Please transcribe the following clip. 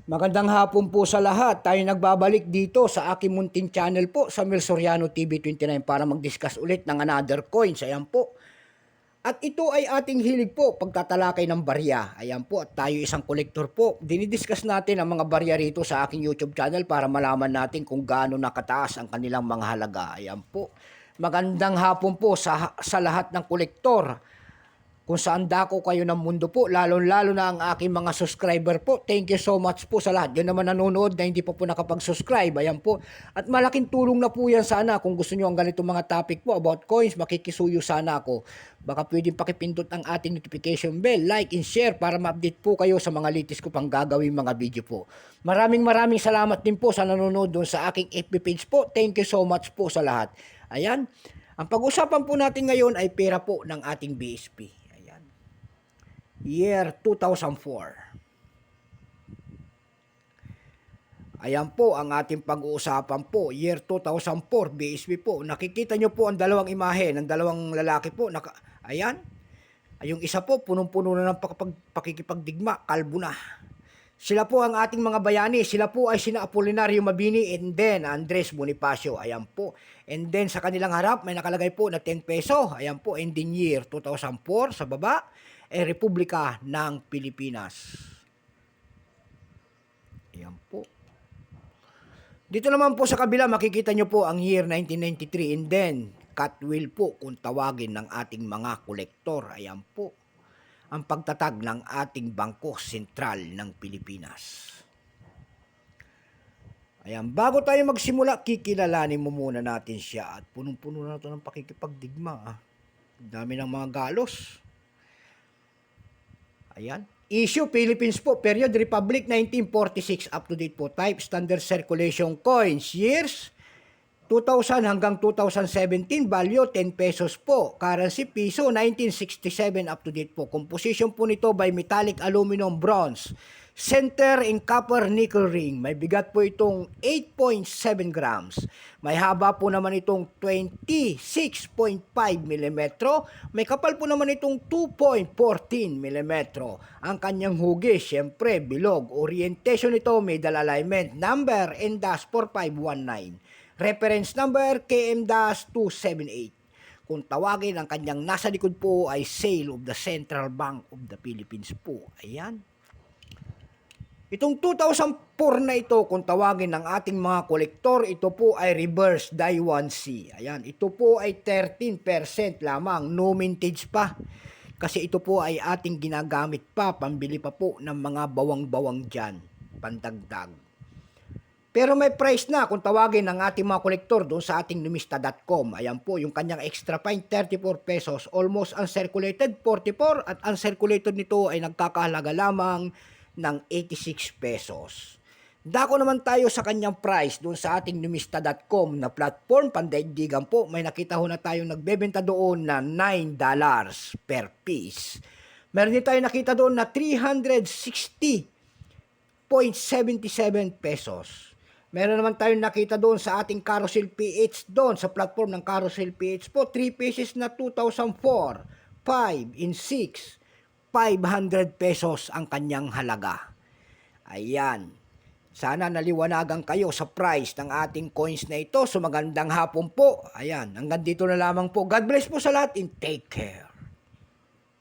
Magandang hapon po sa lahat. Tayo nagbabalik dito sa aking munting channel po sa Mel Soriano TV 29 para mag-discuss ulit ng another coins. Ayan po. At ito ay ating hilig po, pagtatalakay ng barya. Ayan po, at tayo isang kolektor po. Dinidiscuss natin ang mga barya rito sa aking YouTube channel para malaman natin kung gaano nakataas ang kanilang mga halaga. Ayan po. Magandang hapon po sa lahat ng kolektor. Kung saan dako kayo ng mundo po, lalo-lalo na ang aking mga subscriber po. Thank you so much po sa lahat. Yun naman nanonood na hindi pa po nakapag-subscribe. Ayan po. At malaking tulong na po yan sana kung gusto nyo ang ganitong mga topic po about coins, makikisuyo sana ako. Baka pwedeng pakipindot ang ating notification bell, like and share para ma-update po kayo sa mga latest ko pang gagawin mga video po. Maraming salamat din po sa nanonood doon sa aking FB page po. Thank you so much po sa lahat. Ayan. Ang pag-usapan po natin ngayon ay pera po ng ating BSP. Year 2004. Ayan po ang ating pag-uusapan po. Year 2004, BSP po. Nakikita nyo po ang dalawang imahe ng dalawang lalaki po. Ayan. Yung isa po, punong-puno na ng pakikipagdigma, kalbo na. Sila po ang ating mga bayani. Sila po ay sina Apolinario Mabini and then Andres Bonifacio. Ayan po. And then sa kanilang harap, may nakalagay po na 10 peso. Ayan po, ending year 2004 sa baba. Republika ng Pilipinas. Ayan po. Dito naman po sa kabila, makikita nyo po ang year 1993 and then cut wheel po kung tawagin ng ating mga kolektor. Ayan po. Ang pagtatag ng ating Bangko Sentral ng Pilipinas. Ayan, bago tayo magsimula, kikilalanin mo muna natin siya. At punong-puno na ito ng pakikipagdigma. Dami ng mga galos. Ayan. Issue Philippines po, period Republic 1946 up to date po. Type standard circulation coins. Years 2000 hanggang 2017, value 10 pesos po. Currency piso 1967 up to date po. Composition po nito by metallic aluminum bronze. Center in copper nickel ring. May bigat po itong 8.7 grams. May haba po naman itong 26.5 mm. May kapal po naman itong 2.14 mm. Ang kanyang hugis, syempre, bilog. Orientation nito, middle alignment. Number, N-4519. Reference number, KM-278. Kung tawagin, ang kanyang nasa likod po ay sale of the Central Bank of the Philippines po. Ayan. Itong 2004 na ito, kung tawagin ng ating mga kolektor, ito po ay reverse die 1C. Ayan, ito po ay 13% lamang, no mintage pa. Kasi ito po ay ating ginagamit pa, pambili pa po ng mga bawang-bawang dyan, pandagdag. Pero may price na kung tawagin ng ating mga kolektor doon sa ating numista.com. Ayan po, yung kanyang extra fine, 34 pesos. Almost uncirculated, 44. At uncirculated nito ay nagkakahalaga lamang ng 86 pesos. Dako naman tayo sa kanyang price doon sa ating numista.com na platform, pandaigdigan po. May nakita ho na tayong nagbebenta doon na $9 per piece. Meron din tayo nakita doon na 360.77 pesos. Meron naman tayong nakita doon sa ating Carousel PH doon sa platform ng Carousel PH po. 3 pieces na 2004, 5 in 6. 500 pesos ang kanyang halaga. Ayan. Sana naliwanagan kayo sa price ng ating coins na ito. So magandang hapon po. Ayan. Hanggang dito na lamang po. God bless po sa lahat and take care.